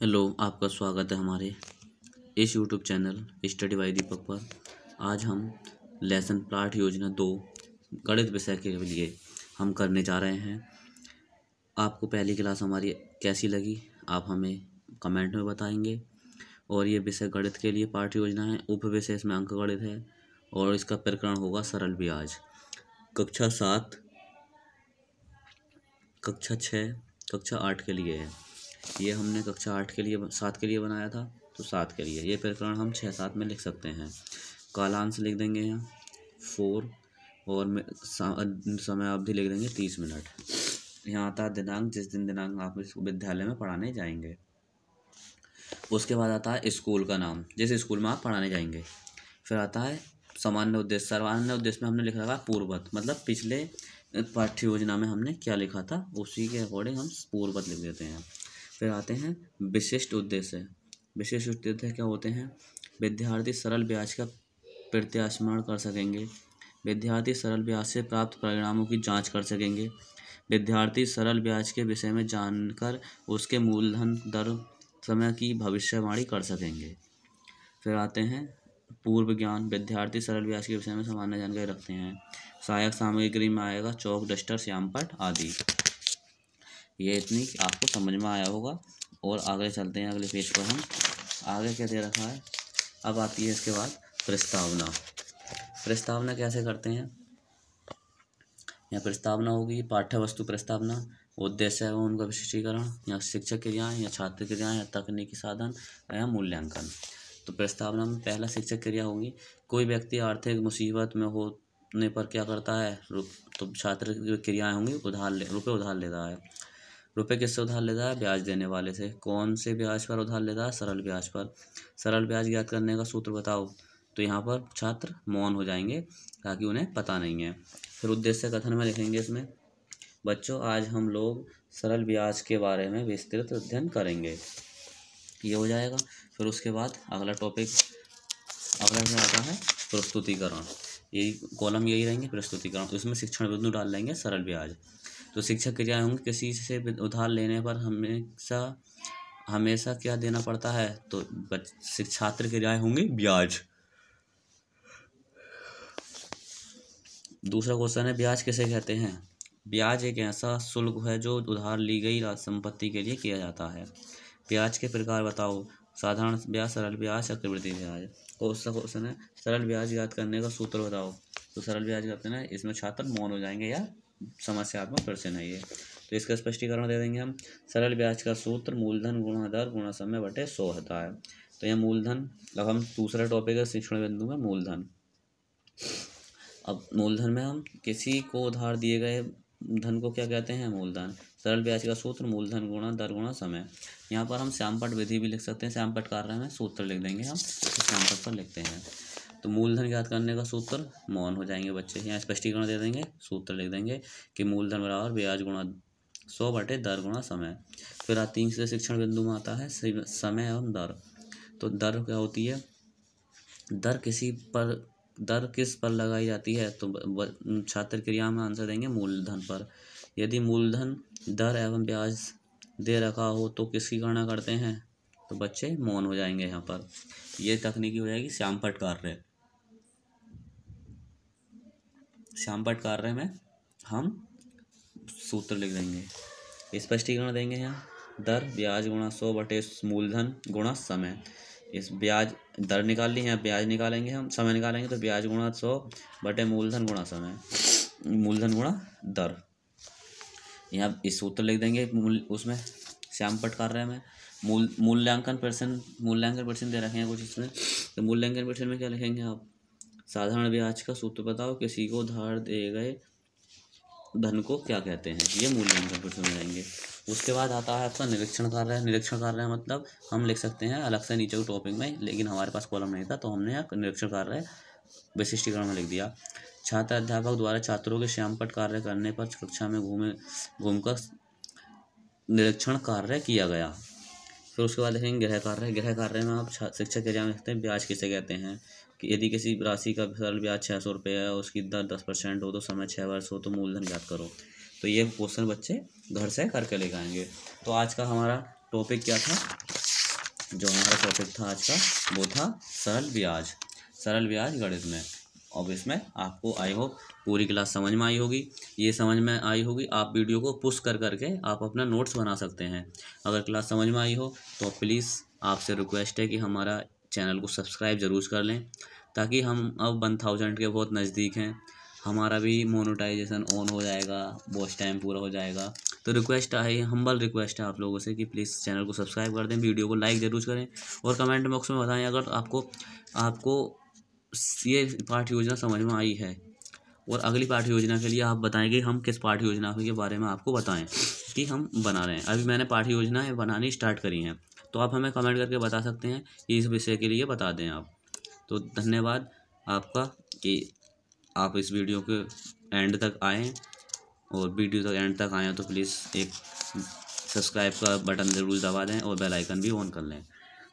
Hello, आपका स्वागत है हमारे इस यूट्यूब चैनल स्टडी बाय दीपक पर। आज हम लेसन पाठ योजना 2 गणित विषय के लिए हम करने जा रहे हैं। आपको पहली क्लास हमारी कैसी लगी आप हमें कमेंट में बताएंगे। और ये विषय गणित के लिए पाठ योजना है, उप विषय इसमें अंक गणित है और इसका प्रकरण होगा सरल ब्याज। कक्षा 7, कक्षा 6, कक्षा 8 के लिए है। ये हमने कक्षा 8 के लिए 7 के लिए बनाया था, तो 7 के लिए ये प्रकरण हम 6-7 में लिख सकते हैं। कालांश लिख देंगे यहाँ 4 और समय अवधि लिख देंगे 30 मिनट। यहाँ आता है दिनांक, जिस दिन दिनांक आप इस विद्यालय में पढ़ाने जाएंगे। उसके बाद आता है स्कूल का नाम, जिस स्कूल में आप पढ़ाने जाएंगे। फिर आता है सामान्य उद्देश्य। सामान्य उद्देश्य में हमने लिख रखा है पूर्ववत, मतलब पिछले पाठ्य योजना में हमने क्या लिखा था उसी के अकॉर्डिंग हम पूर्ववत लिख देते हैं। फिर आते हैं विशिष्ट उद्देश्य। विशिष्ट उद्देश्य क्या होते हैं? विद्यार्थी सरल ब्याज का प्रत्यास्मरण कर सकेंगे, विद्यार्थी सरल ब्याज से प्राप्त परिणामों की जांच कर सकेंगे, विद्यार्थी सरल ब्याज के विषय में जानकर उसके मूलधन दर समय की भविष्यवाणी कर सकेंगे। फिर आते हैं पूर्व ज्ञान। विद्यार्थी सरल ब्याज के विषय में सामान्य जानकारी रखते हैं। सहायक सामग्री में आएगा चौक, डस्टर, श्यामपट्ट आदि। ये इतनी आपको समझ में आया होगा। और आगे चलते हैं अगले पेज पर। हम आगे क्या दे रखा है, अब आती है इसके बाद प्रस्तावना। प्रस्तावना कैसे करते हैं? यहाँ प्रस्तावना होगी पाठ्य वस्तु प्रस्तावना, उद्देश्य एवं उनका विशिष्टीकरण, या शिक्षक क्रियाएं या छात्र क्रियाएं या तकनीकी साधन या मूल्यांकन। तो प्रस्तावना में पहला शिक्षक क्रिया होगी। कोई व्यक्ति आर्थिक मुसीबत में होने पर क्या करता है? तो छात्र की क्रियाएं होंगी रुपये उधार लेता है। रुपये किससे उधार लेता है? ब्याज देने वाले से। कौन से ब्याज पर उधार लेता है? सरल ब्याज पर। सरल ब्याज ज्ञात करने का सूत्र बताओ। तो यहाँ पर छात्र मौन हो जाएंगे ताकि उन्हें पता नहीं है। फिर उद्देश्य कथन में लिखेंगे इसमें, बच्चों आज हम लोग सरल ब्याज के बारे में विस्तृत अध्ययन करेंगे। ये हो जाएगा। फिर उसके बाद अगला टॉपिक क्या आता है? प्रस्तुतिकरण। यही कॉलम यही रहेंगे, प्रस्तुतिकरण। तो इसमें शिक्षण बिंदु डाल लेंगे सरल ब्याज। तो शिक्षक क्रियाएं होंगी, किसी से उधार लेने पर हमेशा क्या देना पड़ता है? तो छात्र क्रियाएं होंगी ब्याज। दूसरा क्वेश्चन है ब्याज किसे कहते हैं? ब्याज एक ऐसा शुल्क है जो उधार ली गई संपत्ति के लिए किया जाता है। ब्याज के प्रकार बताओ। साधारण ब्याज, सरल ब्याज, चक्रवृद्धि ब्याज। क्वेश्चन है सरल ब्याज ज्ञात करने का सूत्र बताओ। तो सरल ब्याज कहते हैं, इसमें छात्र मौन हो जाएंगे या समस्यात्मक प्रश्न है ये। तो इसका स्पष्टीकरण दे देंगे हम। सरल ब्याज का सूत्र मूलधन गुणा दर गुणा समय बटे 100 होता है। तो यह मूलधन, अब हम दूसरा टॉपिक है शिक्षण बिंदु में मूलधन। अब मूलधन में हम किसी को उधार दिए गए धन को क्या कहते हैं? मूलधन। सरल ब्याज का सूत्र मूलधन गुणा दर गुणा समय। यहाँ पर हम श्यामपट्ट विधि भी लिख सकते हैं। श्यामपट्ट कार्य में सूत्र लिख देंगे हम, तो श्यामपट्ट पर लिखते हैं। तो मूलधन ज्ञात करने का सूत्र, मौन हो जाएंगे बच्चे। यहाँ स्पष्टीकरण दे देंगे, सूत्र लिख देंगे कि मूलधन बराबर ब्याज गुणा 100 बटे दर गुणा समय। फिर तीसरे शिक्षण बिंदु में आता है समय एवं दर। तो दर क्या होती है? दर किस पर लगाई जाती है? तो छात्र क्रिया में आंसर देंगे मूलधन पर। यदि मूलधन दर एवं ब्याज दे रखा हो तो किसकी गणना करते हैं? तो बच्चे मौन हो जाएंगे यहाँ पर। ये तकनीकी हो जाएगी श्यामपट्ट कार्य। श्यामपट्ट कार्य में हम सूत्र लिख देंगे, स्पष्टीकरण देंगे। यहाँ दर ब्याज गुणा 100 बटे मूलधन गुणा समय। इस ब्याज दर निकाल ली है, ब्याज निकालेंगे हम, समय निकालेंगे। तो ब्याज गुणा 100 बटे मूलधन गुणा समय, मूलधन गुणा दर। यहाँ इस सूत्र लिख देंगे उसमें श्यामपट्ट कार्य में। मूल्यांकन पर्सेंट दे रखे हैं कुछ इसमें। तो मूल्यांकन पर्सेंट में क्या लिखेंगे आप? साधारण ब्याज का सूत्र बताओ, किसी को उधार दिए गए धन को क्या कहते हैं? ये मूल्यांकन पर्सेंट में जाएंगे। उसके बाद आता है आपका निरीक्षण कार्य। निरीक्षण कार्य मतलब हम लिख सकते हैं अलग से नीचे के टॉपिक में, लेकिन हमारे पास कॉलम नहीं था तो हमने यहाँ निरीक्षण कार्य विशिष्टीकरण में लिख दिया। छात्र अध्यापक द्वारा छात्रों के श्यामपट्ट कार्य करने पर कक्षा में घूमकर निरीक्षण कार्य किया गया। फिर उसके बाद लिखेंगे गृह कार्य। गृह कार्य में आप शिक्षक क्रिया में लिखते हैं ब्याज किसे कहते हैं? कि यदि किसी राशि का सरल ब्याज 600 रुपये है, उसकी दर 10% हो, तो समय 6 वर्ष हो, तो मूलधन ज्ञात करो। तो ये क्वेश्चन बच्चे घर से करके लेके आएंगे। तो आज का हमारा टॉपिक क्या था? जो हमारा टॉपिक था आज का वो था सरल ब्याज गणित में। अब इसमें आपको आई होप पूरी क्लास समझ में आई होगी। ये समझ में आई होगी, आप वीडियो को पुश कर करके आप अपना नोट्स बना सकते हैं। अगर क्लास समझ में आई हो तो प्लीज़ आपसे रिक्वेस्ट है कि हमारा चैनल को सब्सक्राइब ज़रूर कर लें, ताकि हम अब 1000 के बहुत नज़दीक हैं, हमारा भी मोनेटाइजेशन ऑन हो जाएगा, वॉच टाइम पूरा हो जाएगा। तो रिक्वेस्ट है, हम्बल रिक्वेस्ट है आप लोगों से कि प्लीज़ चैनल को सब्सक्राइब कर दें, वीडियो को लाइक ज़रूर करें और कमेंट बॉक्स में बताएं अगर आपको आपको ये पाठ्य योजना समझ में आई है। और अगली पाठ्य योजना के लिए आप बताएंगे हम किस पाठ्य योजना के बारे में आपको बताएं कि हम बना रहे हैं। अभी मैंने पाठ्य योजनाएं बनानी स्टार्ट करी हैं, तो आप हमें कमेंट करके बता सकते हैं कि इस विषय के लिए बता दें आप। तो धन्यवाद आपका कि आप इस वीडियो के एंड तक आएँ, और वीडियो तक एंड तक आएँ तो प्लीज़ एक सब्सक्राइब का बटन ज़रूर दबा दें और बेल आइकन भी ऑन कर लें।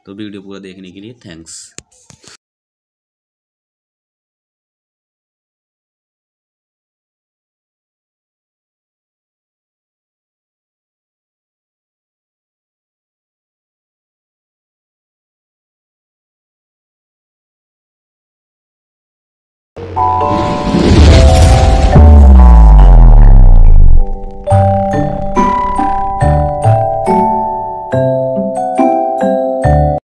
तो वीडियो पूरा देखने के लिए थैंक्स।